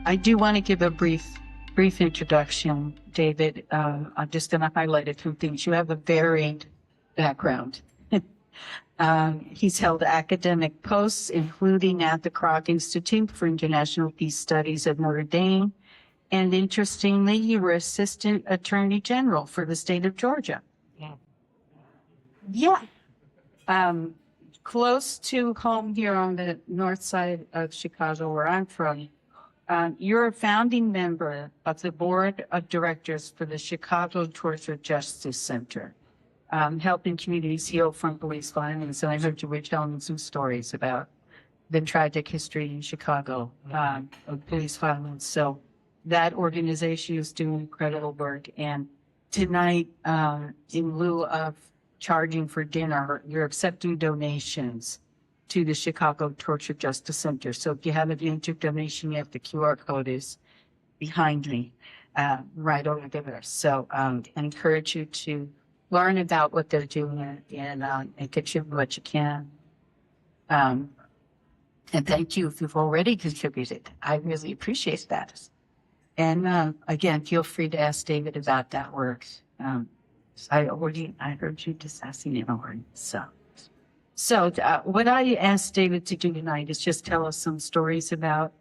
I do want to give a brief introduction, David. I'm just going to highlight a few things. You have a varied background. He's held academic posts, including at the Kroc Institute for International Peace Studies at Notre Dame. And interestingly, you were Assistant Attorney General for the state of Georgia. Yeah. Close to home here on the north side of Chicago, where I'm from. You're a founding member of the board of directors for the Chicago Torture Justice Center, helping communities heal from police violence. And I heard you were telling some stories about the tragic history in Chicago of police violence. So that organization is doing incredible work. And tonight, in lieu of charging for dinner, you're accepting donations to the Chicago Torture Justice Center. So if you haven't entered donation yet, the QR code is behind me, right over there. So I encourage you to learn about what they're doing and contribute what you can. And thank you if you've already contributed. I really appreciate that. And again, feel free to ask David about that work. I heard you discussing it already. So what I asked David to do tonight is just tell us some stories about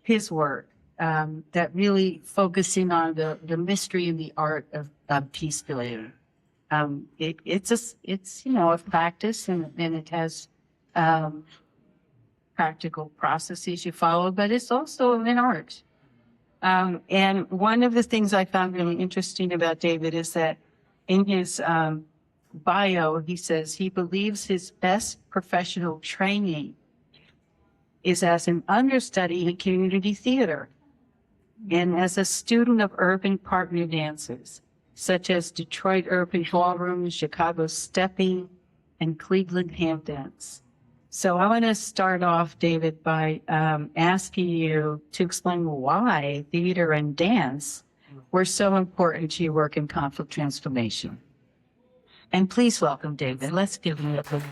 his work that really focusing on the mystery and the art of peace building. It's a practice and it has practical processes you follow, but it's also an art. And one of the things I found really interesting about David is that in his bio, he says he believes his best professional training is as an understudy in community theater and as a student of urban partner dances, such as Detroit Urban Ballroom, Chicago Stepping, and Cleveland Hand Dance. So I want to start off, David, by asking you to explain why theater and dance were so important to your work in conflict transformation. And please welcome David. Let's give him a applause.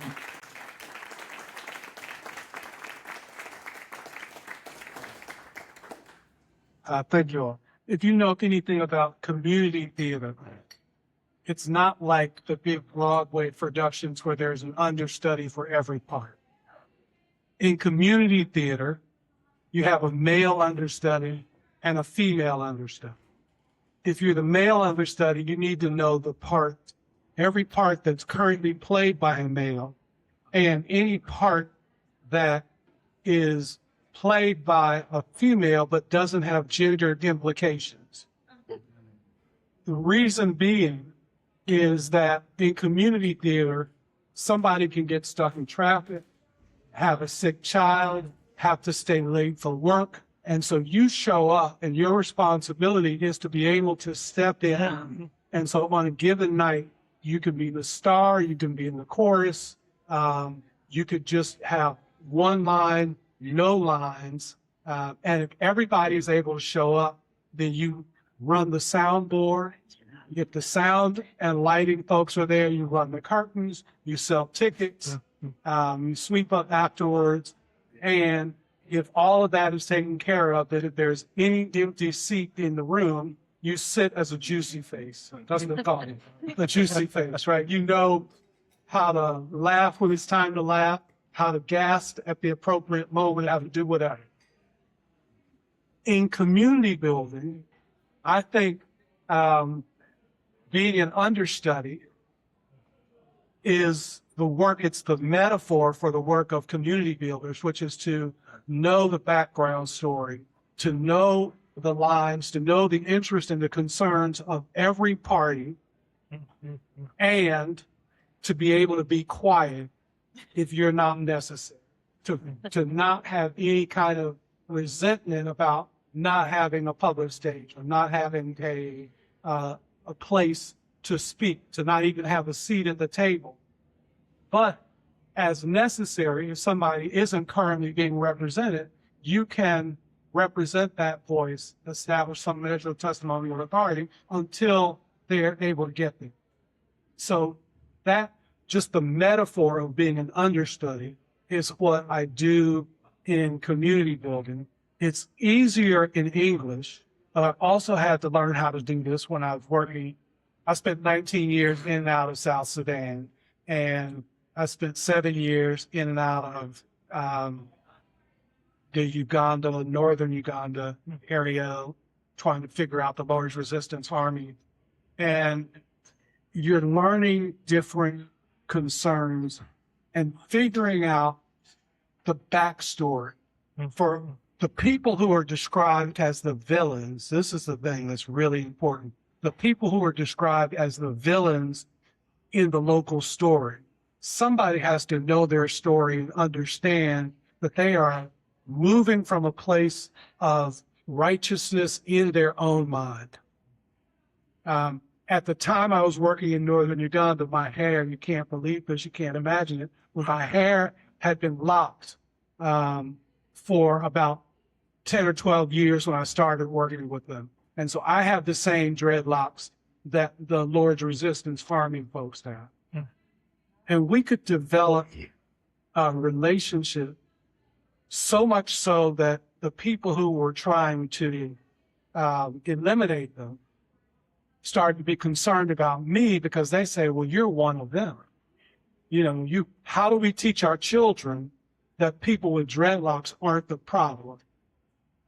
Thank you all. If you know anything about community theater, it's not like the big Broadway productions where there's an understudy for every part. In community theater, you have a male understudy and a female understudy. If you're the male understudy, you need to know every part that's currently played by a male, and any part that is played by a female but doesn't have gender implications. The reason being is that in community theater, somebody can get stuck in traffic, have a sick child, have to stay late for work, and so you show up and your responsibility is to be able to step in. And so on a given night, you could be the star, you can be in the chorus, you could just have one line, no lines. And if everybody is able to show up, then you run the soundboard. If the sound and lighting folks are there, you run the curtains, you sell tickets, you sweep up afterwards. And if all of that is taken care of, that if there's any empty seat in the room, you sit as a juicy face. That's what they call it. A juicy face, right? You know how to laugh when it's time to laugh, how to gasp at the appropriate moment, how to do whatever. In community building, I think being an understudy is the work, it's the metaphor for the work of community builders, which is to know the background story, to know the lines, to know the interest and the concerns of every party, and to be able to be quiet if you're not necessary, to not have any kind of resentment about not having a public stage or not having a place to speak, to not even have a seat at the table. But as necessary, if somebody isn't currently being represented, you can represent that voice, establish some measure of testimonial authority until they're able to get there. So that, just the metaphor of being an understudy, is what I do in community building. It's easier in English, but I also had to learn how to do this when I was working. I spent 19 years in and out of South Sudan, and I spent 7 years in and out of the Uganda, northern Uganda area, trying to figure out the Lord's Resistance Army. And you're learning different concerns and figuring out the backstory. For the people who are described as the villains, this is the thing that's really important. The people who are described as the villains in the local story, somebody has to know their story and understand that they are moving from a place of righteousness in their own mind. At the time I was working in northern Uganda, my hair, you can't believe this, you can't imagine it, my hair had been locked for about 10 or 12 years when I started working with them. And so I have the same dreadlocks that the Lord's Resistance farming folks have. And we could develop a relationship so much so that the people who were trying to eliminate them started to be concerned about me because they say, well, you're one of them. You know, how do we teach our children that people with dreadlocks aren't the problem?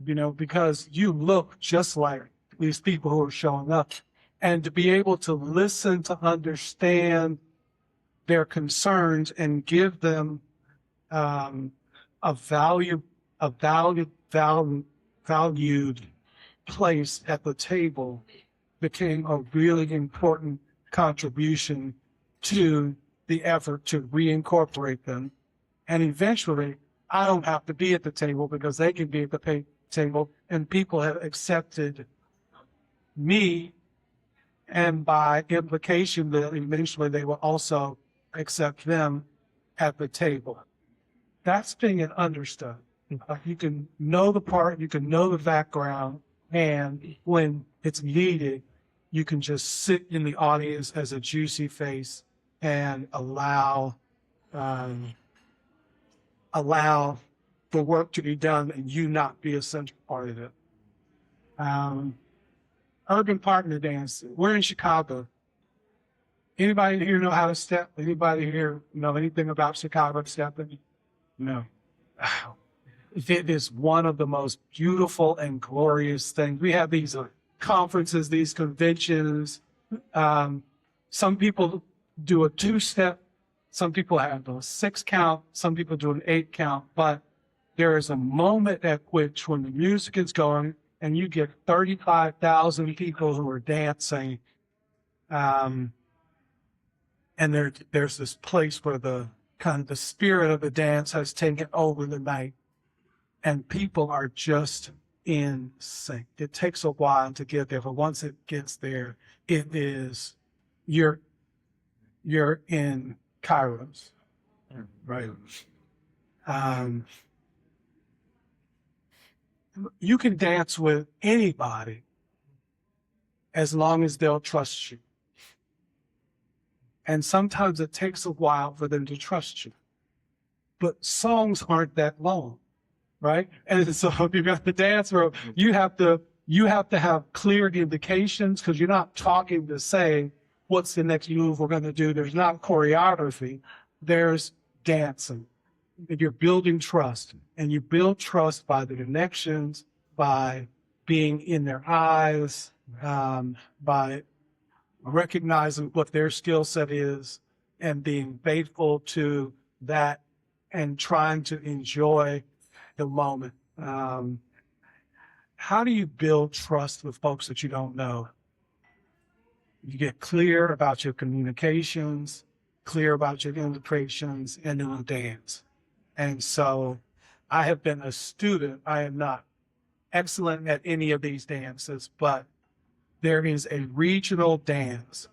You know, because you look just like these people who are showing up. And to be able to listen, to understand their concerns and give them a valued place at the table became a really important contribution to the effort to reincorporate them. And eventually, I don't have to be at the table because they can be at the table, and people have accepted me, and by implication, that eventually they will also accept them at the table. That's being an understudy. You can know the part, you can know the background, and when it's needed, you can just sit in the audience as a juicy face and allow the work to be done and you not be a central part of it. Urban partner dance. We're in Chicago. Anybody here know how to step? Anybody here know anything about Chicago stepping? No. It is one of the most beautiful and glorious things. We have these conferences, these conventions. Some people do a 2-step. Some people have a 6 count. Some people do an 8 count. But there is a moment at which when the music is going and you get 35,000 people who are dancing, and there's this place where the kind of the spirit of the dance has taken over the night, and people are just in sync. It takes a while to get there, but once it gets there, it is you're in Kairos, right? You can dance with anybody as long as they'll trust you. And sometimes it takes a while for them to trust you. But songs aren't that long, right? And so if you've got the dance room, you have to have clear indications because you're not talking to say, what's the next move we're going to do? There's not choreography. There's dancing. And you're building trust. And you build trust by the connections, by being in their eyes, by recognizing what their skill set is and being faithful to that and trying to enjoy the moment. How do you build trust with folks that you don't know? You get clear about your communications, clear about your invitations, and then you dance. And so I have been a student. I am not excellent at any of these dances, but there is a regional dance.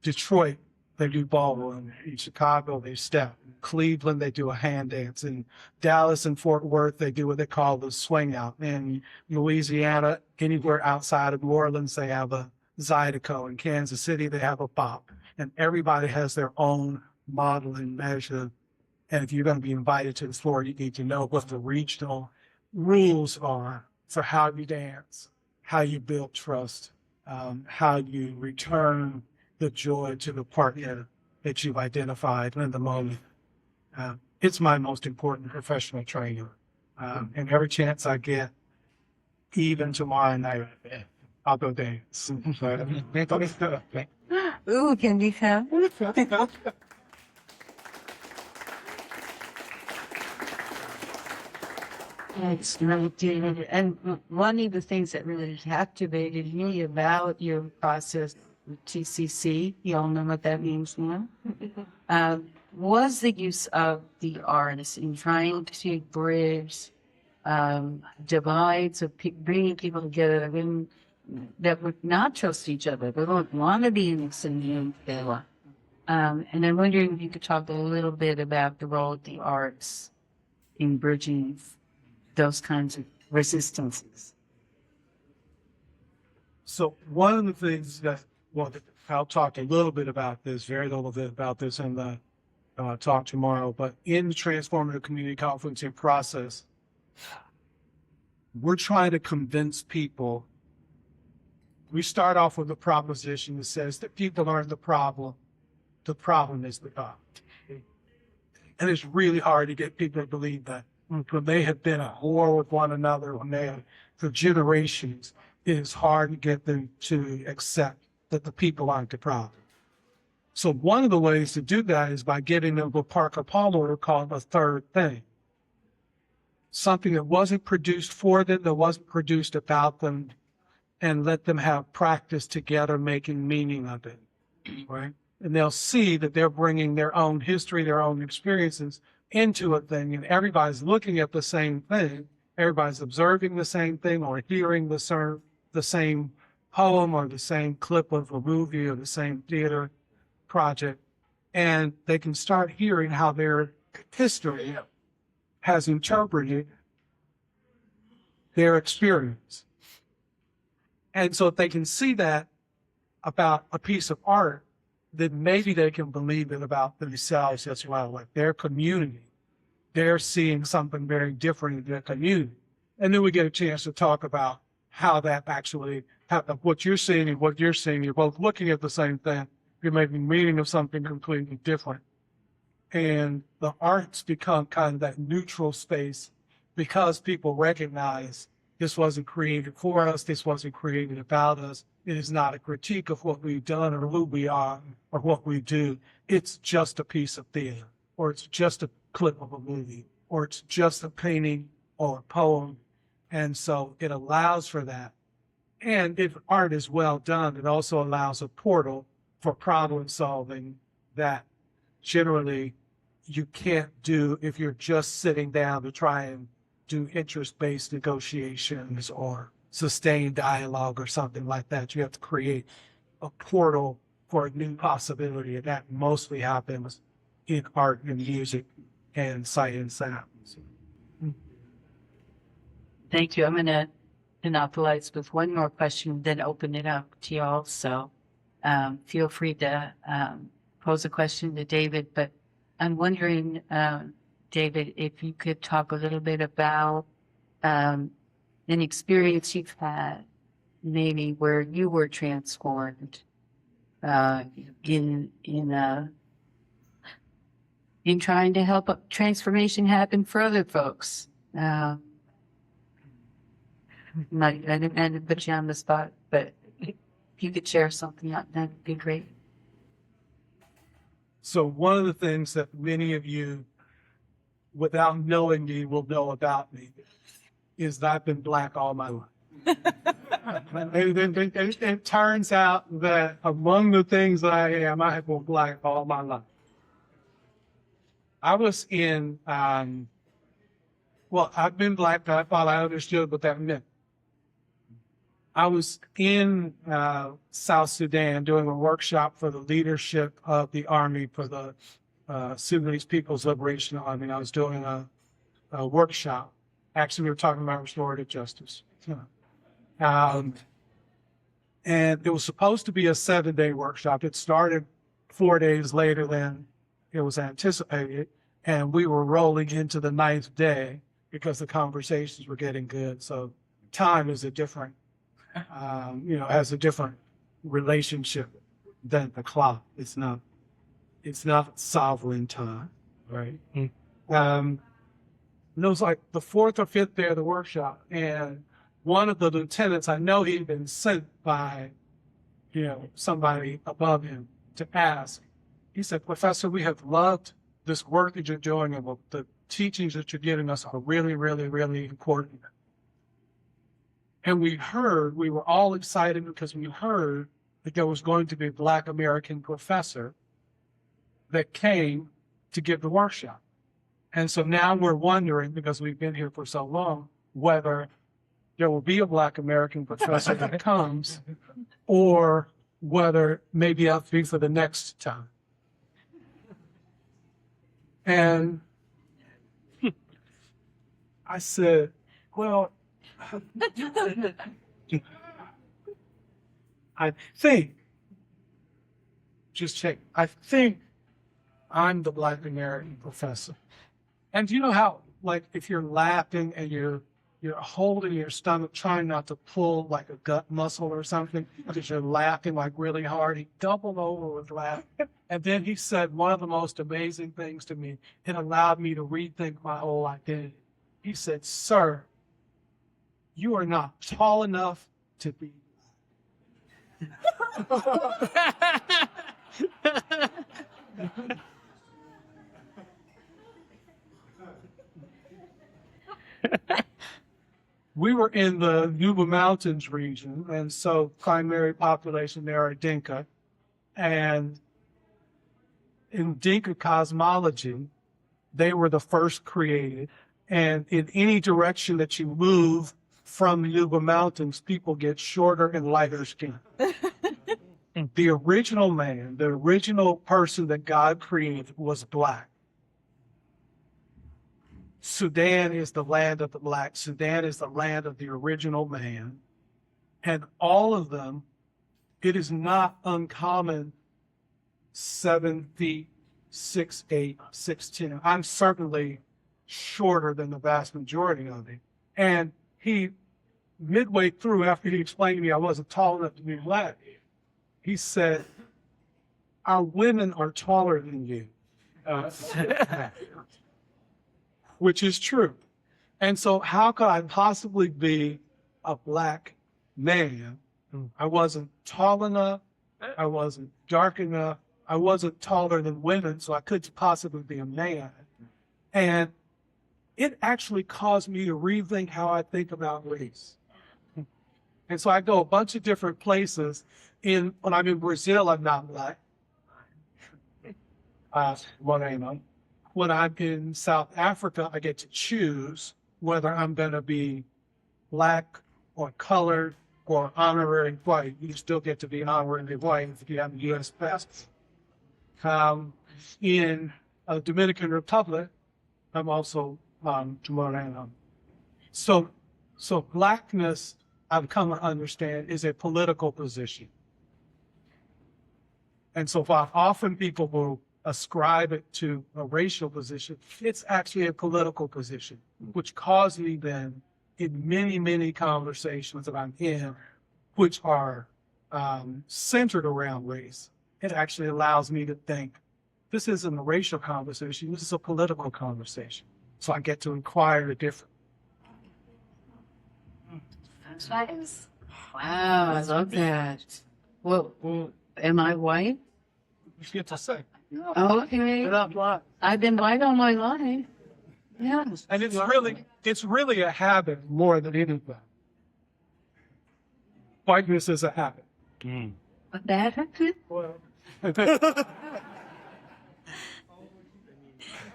Detroit, they do ballroom. In Chicago, they step. In Cleveland, they do a hand dance. In Dallas and Fort Worth, they do what they call the swing out. In Louisiana, anywhere outside of New Orleans, they have a zydeco. In Kansas City, they have a bop. And everybody has their own model and measure. And if you're going to be invited to the floor, you need to know what the regional rules are for how you dance, how you build trust, how you return the joy to the partner that you've identified in the moment. It's my most important professional training. And every chance I get, even tomorrow night, I'll go dance. Ooh, can you have? It's right, David. And one of the things that really captivated me about your process with TCC, you all know what that means now, was the use of the arts in trying to bridge divides of bringing people together that would not trust each other. They don't want to be in the same villa. And I'm wondering if you could talk a little bit about the role of the arts in bridging those kinds of resistances. So one of the things that, well, I'll talk a little bit about this, very little bit about this in the talk tomorrow, but in the Transformative Community Conferencing process, we're trying to convince people. We start off with a proposition that says that people aren't the problem is the God. And it's really hard to get people to believe that. When they have been at war with one another, for generations, it is hard to get them to accept that the people aren't the problem. So one of the ways to do that is by getting them to Parker Paulo called a third thing. Something that wasn't produced for them, that wasn't produced about them, and let them have practice together making meaning of it, right? And they'll see that they're bringing their own history, their own experiences into a thing, and everybody's looking at the same thing. Everybody's observing the same thing or hearing the same poem or the same clip of a movie or the same theater project. And they can start hearing how their history has interpreted their experience. And so if they can see that about a piece of art, then maybe they can believe it about themselves as well, like their community. They're seeing something very different in their community. And then we get a chance to talk about how that actually, what you're seeing and what you're seeing, you're both looking at the same thing, you're making meaning of something completely different. And the arts become kind of that neutral space because people recognize this wasn't created for us, this wasn't created about us. It is not a critique of what we've done or who we are or what we do. It's just a piece of theater, or it's just a clip of a movie, or it's just a painting or a poem. And so it allows for that. And if art is well done, it also allows a portal for problem solving that generally you can't do if you're just sitting down to try and do interest-based negotiations or sustained dialogue or something like that. You have to create a portal for a new possibility, and that mostly happens in art and music and sight and sounds. Thank you. I'm going to monopolize with one more question, then open it up to y'all. So feel free to pose a question to David. But I'm wondering, David, if you could talk a little bit about an experience you've had, maybe where you were transformed in trying to help transformation happen for other folks. I didn't put you on the spot, but if you could share something, that'd be great. So one of the things that many of you, without knowing me, will know about me is that I've been Black all my life. It turns out that among the things that I am, I have been Black all my life. I was in, well, I've been Black, I thought I understood what that meant. I was in South Sudan doing a workshop for the leadership of the army for the Sudanese People's Liberation Army. I was doing a workshop. Actually, we were talking about restorative justice. And it was supposed to be a 7-day workshop. It started 4 days later than it was anticipated. And we were rolling into the 9th day. because the conversations were getting good. So time is a different, has a different relationship than the clock. It's not sovereign time, right? And it was like the fourth or fifth day of the workshop, and one of the lieutenants, I know he'd been sent by, somebody above him to ask. He said, "Professor, we have loved this work that you're doing, and the teachings that you're giving us are really, really, really important." And we were all excited because we heard that there was going to be a Black American professor that came to give the workshop. And so now we're wondering, because we've been here for so long, whether there will be a Black American professor that comes, or whether maybe I'll be for the next time. And I said, well, I think I'm the Black American professor. And you know how, like, if you're laughing and you're holding your stomach, trying not to pull like a gut muscle or something, because you're laughing like really hard. He doubled over with laughing. And then he said one of the most amazing things to me. It allowed me to rethink my whole identity. He said, "Sir, you are not tall enough to be." We were in the Yuba Mountains region, and so primary population there are Dinka. And in Dinka cosmology, they were the first created. And in any direction that you move from the Yuba Mountains, people get shorter and lighter skin. The original man, the original person that God created was Black. Sudan is the land of the Black. Sudan is the land of the original man. And all of them, it is not uncommon 7 feet, 6'8", 6'10". I'm certainly shorter than the vast majority of it. And he, midway through, after he explained to me I wasn't tall enough to be Black, he said, "Our women are taller than you." Which is true. And so how could I possibly be a Black man? I wasn't tall enough. I wasn't dark enough. I wasn't taller than women, so I couldn't possibly be a man. And it actually caused me to rethink how I think about race. And so I go a bunch of different places. When I'm in Brazil, I'm not Black. When I'm in South Africa, I get to choose whether I'm going to be Black or colored or honorary white. You still get to be honorary white if you have a U.S. passport. In Dominican Republic, I'm also Moreno. So Blackness, I've come to understand, is a political position. And so while often people will ascribe it to a racial position, it's actually a political position, which caused me then in many, many conversations that I'm in, which are centered around race, it actually allows me to think, this isn't a racial conversation, this is a political conversation. So I get to inquire the different. That's nice. Wow, I love that. Well, am I white? You get to say. Okay. I've been white all my life. Yeah. And it's really a habit more than anything. Whiteness is a habit. A bad habit? Well,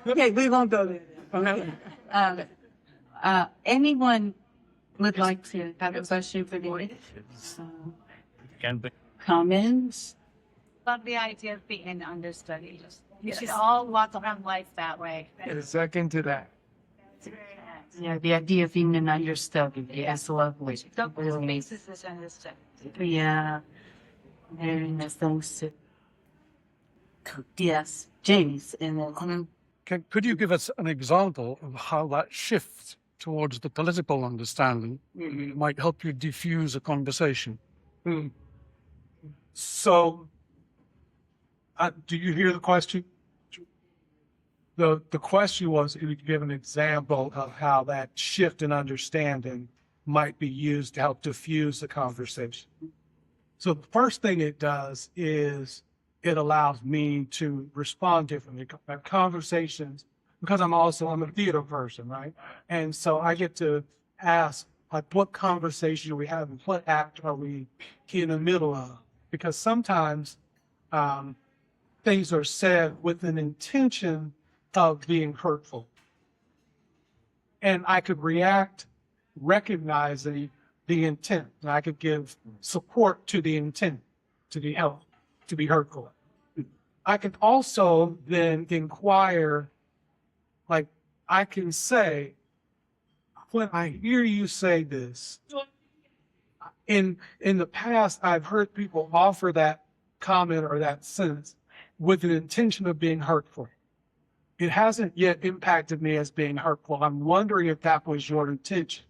okay, we won't go there. Anyone would like to have a question for me? Comments? Love the idea of being an understudy. You should all walk around life that way. Get a second to that. It's very nice. Yeah, the idea of being an understudy. Yes, lovely. Don't Really. miss this understudy. Yeah. Very nice. Thanks. Yes, James. And then Could you give us an example of how that shift towards the political understanding might help you diffuse a conversation. So, do you hear the question? The question was, if you could give an example of how that shift in understanding might be used to help diffuse the conversation. So the first thing it does is it allows me to respond differently. Conversations, because I'm a theater person, right? And so I get to ask, like, what conversation are we having? What act are we in the middle of? Because sometimes things are said with an intention of being hurtful. And I could react recognizing the intent. And I could give support to the intent, to be helpful, to be hurtful. I can also then inquire, like, I can say, when I hear you say this, in the past, I've heard people offer that comment or that sentence with an intention of being hurtful. It hasn't yet impacted me as being hurtful. I'm wondering if that was your intention.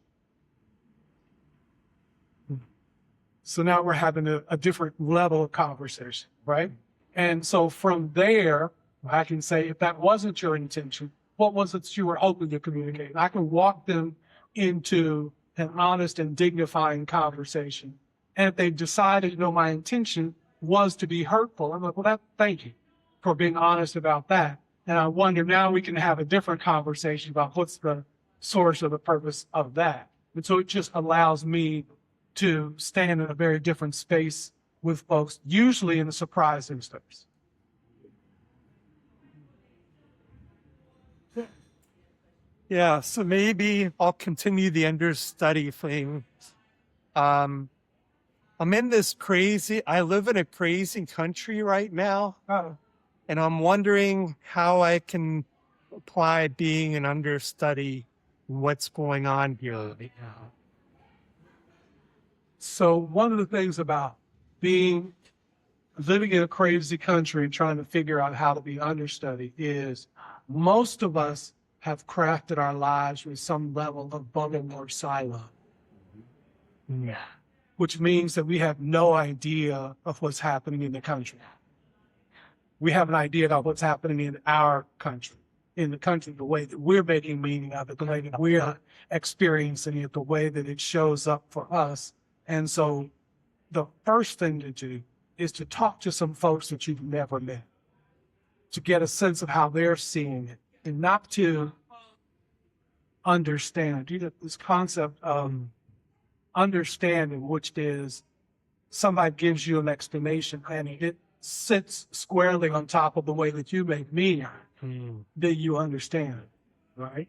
So now we're having a different level of conversation, right? And so from there, I can say, if that wasn't your intention, what was it you were hoping to communicate? I can walk them into an honest and dignifying conversation. And if they decided, my intention was to be hurtful, I'm like, well, thank you for being honest about that. And I wonder, now we can have a different conversation about what's the source or the purpose of that. And so it just allows me to stand in a very different space with folks, usually in the surprising space. Yeah, so maybe I'll continue the understudy thing. I live in a crazy country right now, and I'm wondering how I can apply being an understudy, what's going on here right now. So one of the things about living in a crazy country and trying to figure out how to be understudy is most of us have crafted our lives with some level of bubble or silo. Yeah. Which means that we have no idea of what's happening in the country. We have an idea of what's happening in our country, the way that we're making meaning of it, the way that we're experiencing it, the way that it shows up for us. And so the first thing to do is to talk to some folks that you've never met, to get a sense of how they're seeing it, and not to understand. This concept of understanding, which is somebody gives you an explanation and it sits squarely on top of the way that you make meaning, that you understand, right?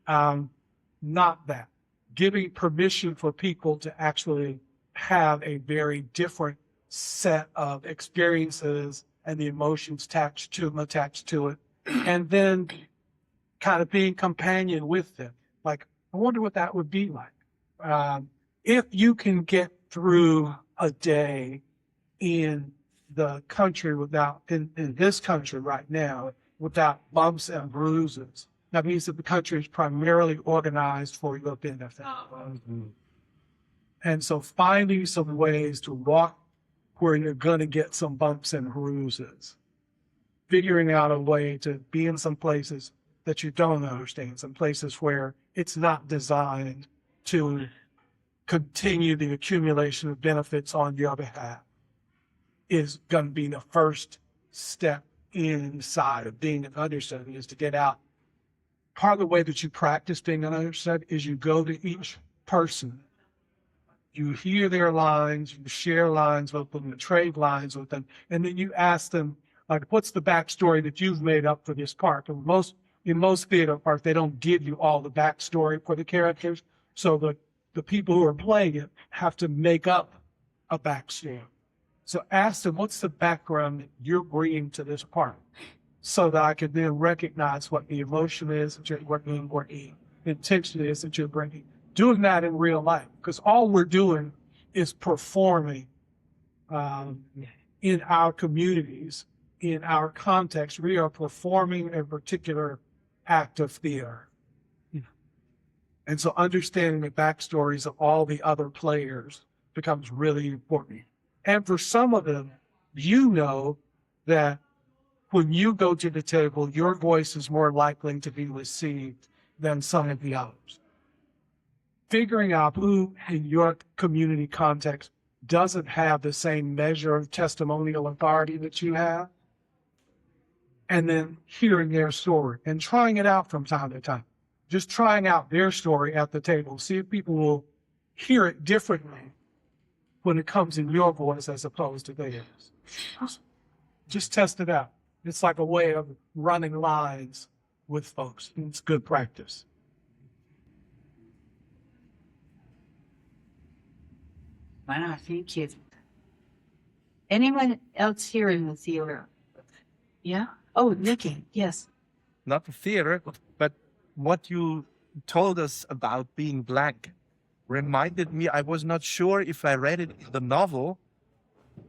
Not that. Giving permission for people to actually have a very different set of experiences and the emotions attached to it, and then kind of being companion with them. Like, I wonder what that would be like. If you can get through a day in the country in this country right now, without bumps and bruises, that means that the country is primarily organized for your benefit. And so finding some ways to walk where you're going to get some bumps and bruises, figuring out a way to be in some places that you don't understand, some places where it's not designed to continue the accumulation of benefits on your behalf, is going to be the first step inside of being an understudy, is to get out. Part of the way that you practice being an understudy is you go to each person, you hear their lines, you share lines with them, you trade lines with them, and then you ask them, like, what's the backstory that you've made up for this part? And in most theater parts, they don't give you all the backstory for the characters, so the people who are playing it have to make up a backstory. So ask them, what's the background that you're bringing to this part, so that I can then recognize what the emotion is that you're bringing, what the intention is that you're bringing. Doing that in real life, because all we're doing is performing in our communities, in our context. We are performing a particular act of theater. And so understanding the backstories of all the other players becomes really important. And for some of them, you know that when you go to the table, your voice is more likely to be received than some of the others. Figuring out who in your community context doesn't have the same measure of testimonial authority that you have, and then hearing their story and trying it out from time to time. Just trying out their story at the table. See if people will hear it differently when it comes in your voice as opposed to theirs. Just test it out. It's like a way of running lines with folks. It's good practice. Wow, thank you. Anyone else here in the theater? Yeah? Oh, Nikki, yes. Not the theater, but what you told us about being black reminded me, I was not sure if I read it in the novel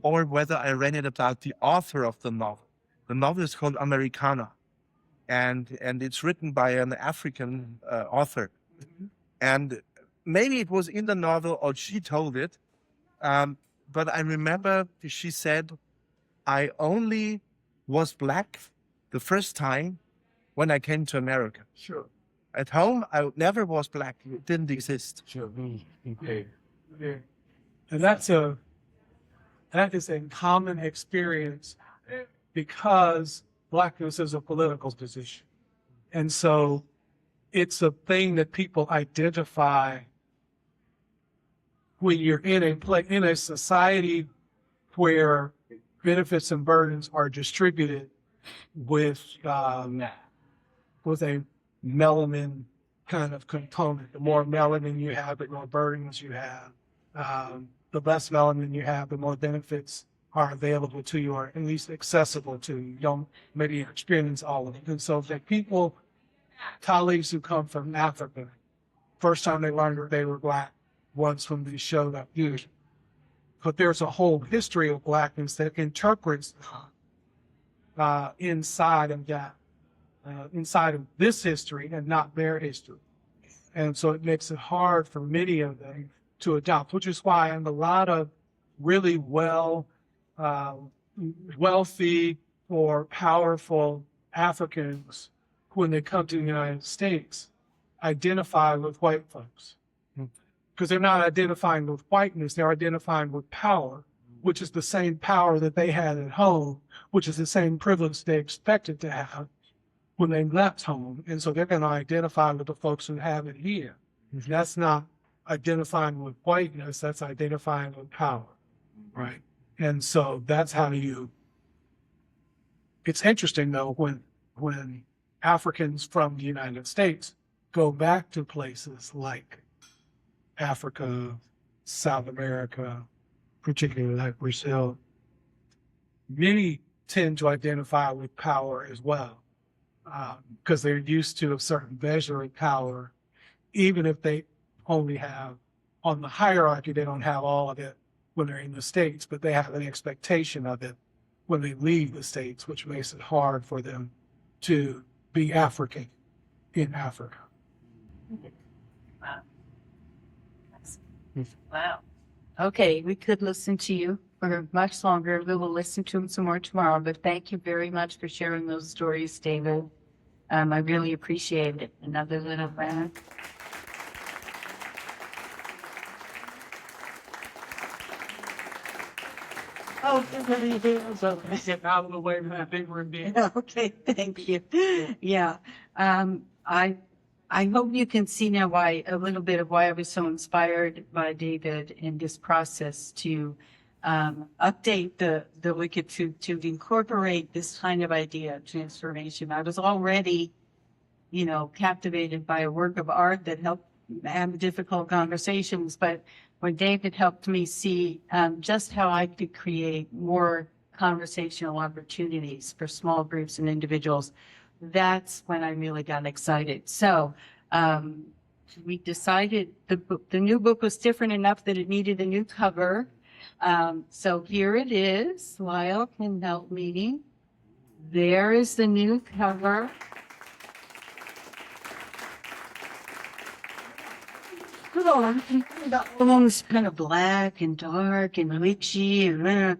or whether I read it about the author of the novel. The novel is called Americana, and it's written by an African author. And maybe it was in the novel or she told it, but I remember she said, I only was black the first time when I came to America. Sure. At home, I never was black. It didn't exist. Sure. Okay. Yeah. And that is a common experience because blackness is a political position. And so it's a thing that people identify when you're in a society where benefits and burdens are distributed with a melanin kind of component. The more melanin you have, the more burdens you have. The less melanin you have, the more benefits are available to you, or at least accessible to you. You don't maybe experience all of it. And so the people, colleagues who come from Africa, first time they learned that they were black was when they showed up here. But there's a whole history of blackness that interprets inside of that, inside of this history and not their history. And so it makes it hard for many of them to adopt, which is why in a lot of really wealthy or powerful Africans, when they come to the United States, identify with white folks. Because they're not identifying with whiteness, they're identifying with power, which is the same power that they had at home, which is the same privilege they expected to have when they left home. And so they're going to identify with the folks who have it here. That's not identifying with whiteness, that's identifying with power, right? And so that's how it's interesting though, when Africans from the United States go back to places like Africa, South America, particularly like Brazil, many tend to identify with power as well, because they're used to a certain measure of power, even if they only have, on the hierarchy, they don't have all of it when they're in the States, but they have an expectation of it when they leave the States, which makes it hard for them to be African in Africa. Wow. Okay, we could listen to you for much longer. We will listen to them some more tomorrow, but thank you very much for sharing those stories, David. I really appreciate it. Another little round. Oh, Get out of the way of that big room being. okay, thank you. Yeah, I hope you can see now a little bit of why I was so inspired by David in this process to update the Wicked Truth to incorporate this kind of idea of transformation. I was already, captivated by a work of art that helped have difficult conversations, but when David helped me see just how I could create more conversational opportunities for small groups and individuals, that's when I really got excited. So we decided the new book was different enough that it needed a new cover. So here it is. Lyle can help me. There is the new cover. Almost kind of black and dark and witchy. And,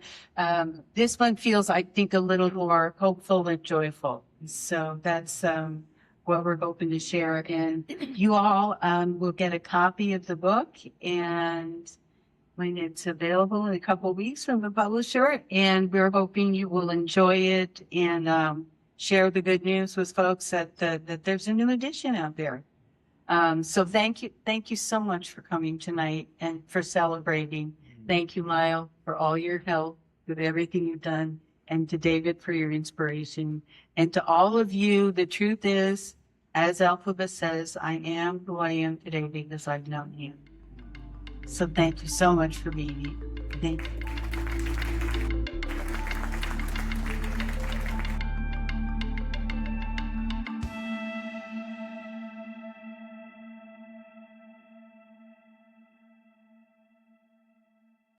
this one feels, I think, a little more hopeful and joyful. So that's what we're hoping to share. And you all will get a copy of the book and when it's available in a couple of weeks from the publisher. And we're hoping you will enjoy it and share the good news with folks that there's a new edition out there. So thank you so much for coming tonight and for celebrating. Thank you, Lyle, for all your help with everything you've done, and to David for your inspiration, and to all of you. The truth is, as Alphabet says, I am who I am today because I've known you. So thank you so much for being here. Thank you.